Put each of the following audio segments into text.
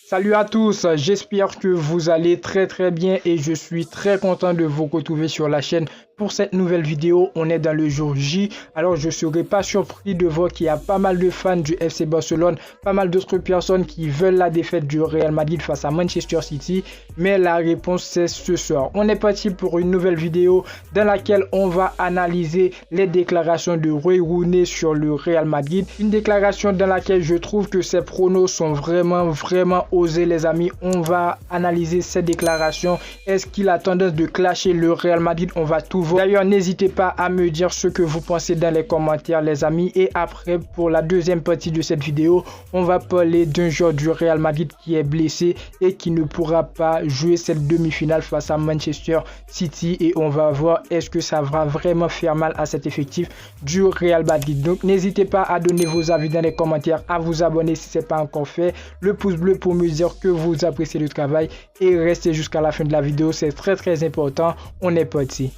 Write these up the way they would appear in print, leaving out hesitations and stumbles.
Salut à tous, j'espère que vous allez très bien et je suis très content de vous retrouver sur la chaîne pour cette nouvelle vidéo. On est dans le jour J, alors je ne serai pas surpris de voir qu'il y a pas mal de fans du FC Barcelone, pas mal d'autres personnes qui veulent la défaite du Real Madrid face à Manchester City, mais la réponse c'est ce soir. On est parti pour une nouvelle vidéo dans laquelle on va analyser les déclarations de Wayne Rooney sur le Real Madrid, une déclaration dans laquelle je trouve que ses pronos sont vraiment osés les amis. On va analyser cette déclaration. Est-ce qu'il a tendance de clasher le Real Madrid? On va tout voir. D'ailleurs, n'hésitez pas à me dire ce que vous pensez dans les commentaires les amis. Et après, pour la deuxième partie de cette vidéo, on va parler d'un joueur du Real Madrid qui est blessé et qui ne pourra pas jouer cette demi-finale face à Manchester City. Et on va voir est-ce que ça va vraiment faire mal à cet effectif du Real Madrid. Donc n'hésitez pas à donner vos avis dans les commentaires, à vous abonner si ce n'est pas encore fait, le pouce bleu pour me dire que vous appréciez le travail et restez jusqu'à la fin de la vidéo, c'est très important. On est parti.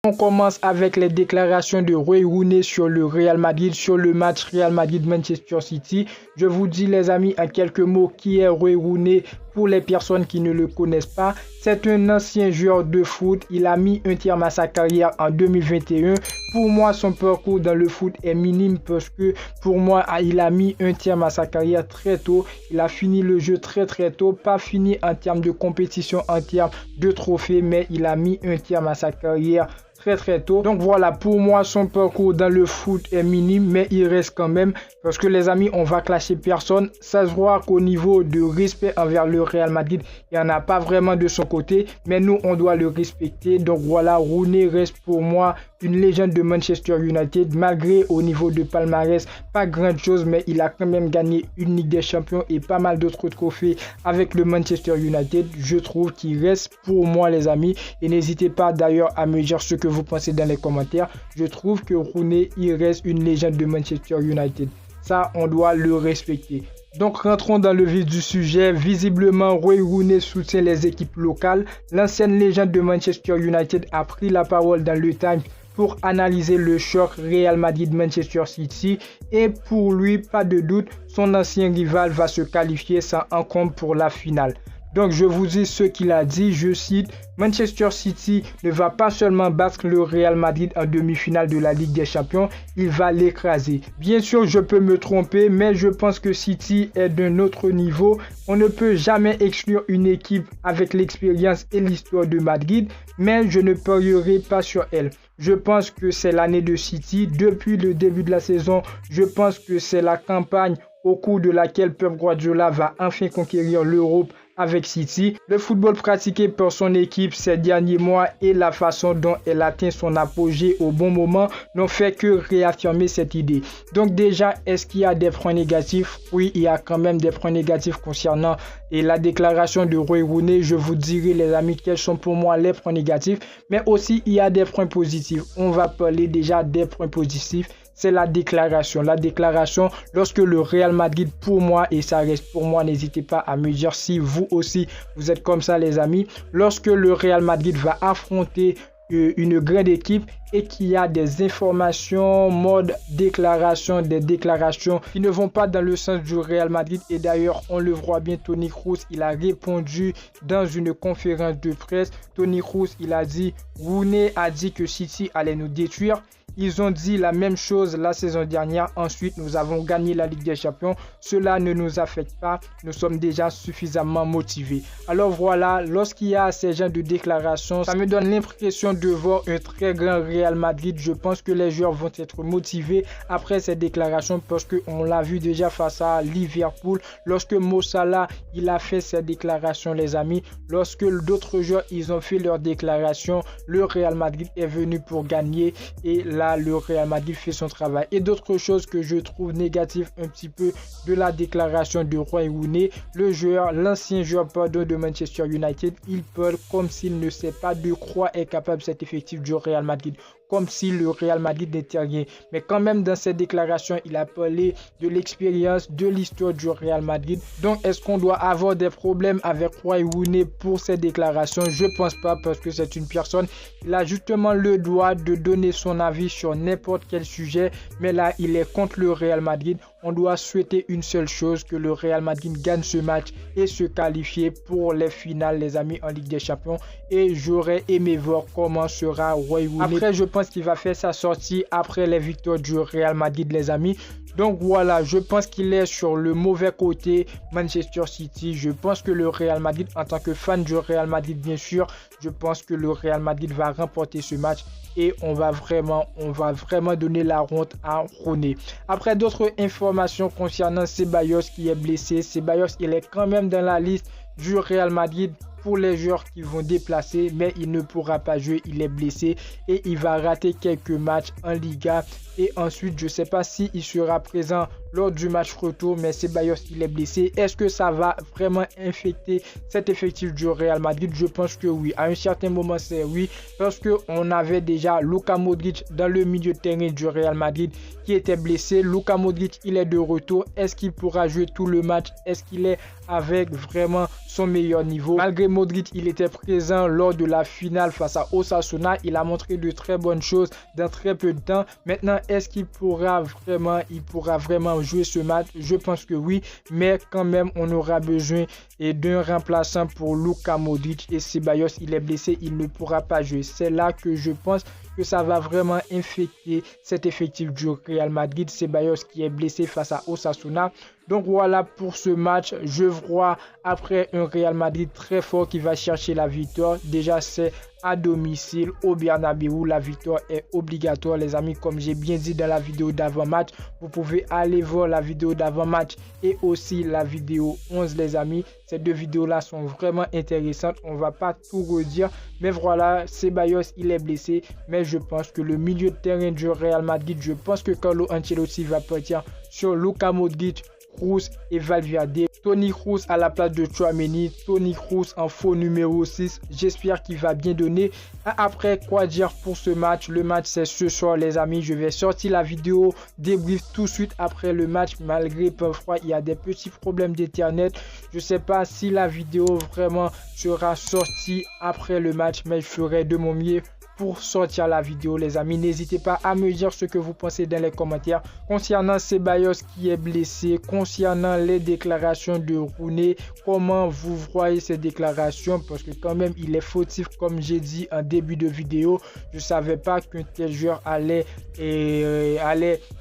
On commence avec les déclarations de Wayne Rooney sur le Real Madrid, sur le match Real Madrid-Manchester City. Je vous dis les amis en quelques mots qui est Wayne Rooney pour les personnes qui ne le connaissent pas. C'est un ancien joueur de foot, il a mis un terme à sa carrière en 2021. Pour moi, son parcours dans le foot est minime parce que pour moi, il a mis un terme à sa carrière très tôt. Il a fini le jeu très tôt, pas fini en termes de compétition, en termes de trophées, mais il a mis un terme à sa carrière très tôt. Donc voilà, pour moi, son parcours dans le foot est minime, mais il reste quand même parce que les amis, on va clasher personne. Ça se voit qu'au niveau de respect envers le Real Madrid, il n'y en a pas vraiment de son côté, mais nous, on doit le respecter. Donc voilà, Rooney reste pour moi une légende de Manchester United, malgré au niveau de palmarès, pas grand chose, mais il a quand même gagné une Ligue des Champions et pas mal d'autres trophées avec le Manchester United. Je trouve qu'il reste pour moi les amis, et n'hésitez pas d'ailleurs à me dire ce que vous pensez dans les commentaires. Je trouve que Rooney, il reste une légende de Manchester United. Ça, on doit le respecter. Donc rentrons dans le vif du sujet. Visiblement, Wayne Rooney soutient les équipes locales. L'ancienne légende de Manchester United a pris la parole dans le Times pour analyser le choc Real Madrid-Manchester City. Et pour lui, pas de doute, son ancien rival va se qualifier sans encombre pour la finale. Donc je vous dis ce qu'il a dit, je cite: Manchester City ne va pas seulement battre le Real Madrid en demi-finale de la Ligue des Champions, il va l'écraser. Bien sûr, je peux me tromper, mais je pense que City est d'un autre niveau. On ne peut jamais exclure une équipe avec l'expérience et l'histoire de Madrid, mais je ne parierai pas sur elle. Je pense que c'est l'année de City. Depuis le début de la saison, je pense que c'est la campagne au cours de laquelle Pep Guardiola va enfin conquérir l'Europe avec City. Le football pratiqué par son équipe ces derniers mois et la façon dont elle atteint son apogée au bon moment n'ont fait que réaffirmer cette idée. Donc déjà, est-ce qu'il y a des points négatifs? Oui, il y a quand même des points négatifs concernant la déclaration de Wayne Rooney. Je vous dirai les amis quels sont pour moi les points négatifs, mais aussi il y a des points positifs. On va parler déjà des points positifs. C'est la déclaration. La déclaration, lorsque le Real Madrid, pour moi, et ça reste pour moi, n'hésitez pas à me dire si vous aussi, vous êtes comme ça les amis. Lorsque le Real Madrid va affronter une grande équipe et qu'il y a des informations, mode déclaration, des déclarations qui ne vont pas dans le sens du Real Madrid. Et d'ailleurs, on le voit bien, Toni Kroos, il a répondu dans une conférence de presse. Toni Kroos, il a dit, Rooney a dit que City allait nous détruire. Ils ont dit la même chose la saison dernière. Ensuite, nous avons gagné la Ligue des Champions. Cela ne nous affecte pas. Nous sommes déjà suffisamment motivés. Alors voilà, lorsqu'il y a ces genres de déclarations, ça me donne l'impression de voir un très grand Real Madrid. Je pense que les joueurs vont être motivés après ces déclarations parce qu'on l'a vu déjà face à Liverpool. Lorsque Mo Salah, il a fait ses déclarations les amis. Lorsque d'autres joueurs, ils ont fait leurs déclarations, le Real Madrid est venu pour gagner et là, le Real Madrid fait son travail. Et d'autres choses que je trouve négatives un petit peu de la déclaration de Wayne Rooney, l'ancien joueur de Manchester United, il parle comme s'il ne sait pas de quoi est capable cet effectif du Real Madrid. comme si le Real Madrid n'était rien. Mais quand même, dans cette déclaration, il a parlé de l'expérience, de l'histoire du Real Madrid. Donc, est-ce qu'on doit avoir des problèmes avec Wayne Rooney pour cette déclaration? Je pense pas, parce que c'est une personne, il a justement le droit de donner son avis sur n'importe quel sujet. Mais là, il est contre le Real Madrid. On doit souhaiter une seule chose, que le Real Madrid gagne ce match et se qualifier pour les finales, les amis, en Ligue des Champions. Et j'aurais aimé voir comment sera Wayne Rooney. Après, je pense qu'il va faire sa sortie après les victoires du Real Madrid, les amis. Donc voilà, je pense qu'il est sur le mauvais côté Manchester City. Je pense que le Real Madrid, en tant que fan du Real Madrid, bien sûr, je pense que le Real Madrid va remporter ce match et on va vraiment donner la honte à Rooney. Après, d'autres informations concernant Ceballos qui est blessé. Ceballos, il est quand même dans la liste du Real Madrid pour les joueurs qui vont déplacer, mais il ne pourra pas jouer, il est blessé et il va rater quelques matchs en Liga. Et ensuite, je ne sais pas s'il sera présent lors du match retour, mais Ceballos, il est blessé. Est-ce que ça va vraiment infecter cet effectif du Real Madrid? Je pense que oui. À un certain moment, c'est oui, parce qu'on avait déjà Luka Modric dans le milieu de terrain du Real Madrid qui était blessé. Luka Modric, il est de retour. Est-ce qu'il pourra jouer tout le match? Est-ce qu'il est avec vraiment son meilleur niveau? Malgré Modric, il était présent lors de la finale face à Osasuna. Il a montré de très bonnes choses dans très peu de temps. Maintenant, est-ce qu'il pourra vraiment jouer ce match? Je pense que oui, mais quand même, on aura besoin d'un remplaçant pour Luka Modric et Ceballos, il est blessé, il ne pourra pas jouer. C'est là que je pense que ça va vraiment infecter cet effectif du Real Madrid. Ceballos qui est blessé face à Osasuna. Donc voilà pour ce match. Je vois après un Real Madrid très fort qui va chercher la victoire. Déjà, c'est à domicile au Bernabéu. La victoire est obligatoire, les amis. Comme j'ai bien dit dans la vidéo d'avant-match, vous pouvez aller voir la vidéo d'avant-match et aussi la vidéo 11, les amis. Ces deux vidéos-là sont vraiment intéressantes. On va pas tout redire. Mais voilà, Ceballos, il est blessé. Mais je pense que le milieu de terrain du Real Madrid, je pense que Carlo Ancelotti va partir sur Luka Modric, Kroos et Valverde. Toni Kroos à la place de Tchouaméni. Toni Kroos en faux numéro 6. J'espère qu'il va bien donner. Après, quoi dire pour ce match? Le match, c'est ce soir, les amis. Je vais sortir la vidéo débrief tout de suite après le match. Malgré parfois, il y a des petits problèmes d'internet. Je ne sais pas si la vidéo vraiment sera sortie après le match, mais je ferai de mon mieux pour sortir la vidéo, les amis. N'hésitez pas à me dire ce que vous pensez dans les commentaires concernant Ceballos qui est blessé, concernant les déclarations de Rooney. Comment vous voyez ces déclarations? Parce que quand même, il est fautif, comme j'ai dit en début de vidéo. Je ne savais pas qu'un tel joueur allait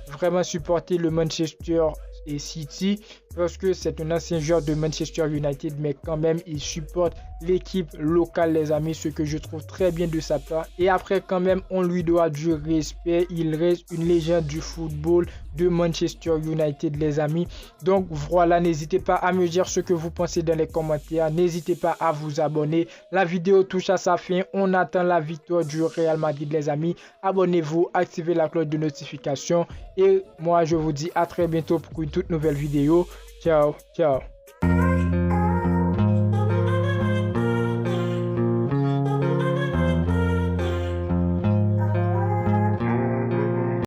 vraiment supporter le Manchester City, parce que c'est un ancien joueur de Manchester United, mais quand même il supporte l'équipe locale, les amis, ce que je trouve très bien de sa part. Et après, quand même, on lui doit du respect. Il reste une légende du football de Manchester United, les amis. Donc voilà, n'hésitez pas à me dire ce que vous pensez dans les commentaires. N'hésitez pas à vous abonner. La vidéo touche à sa fin. On attend la victoire du Real Madrid, les amis. Abonnez-vous, activez la cloche de notification et moi je vous dis à très bientôt pour une toute nouvelle vidéo. Ciao, ciao.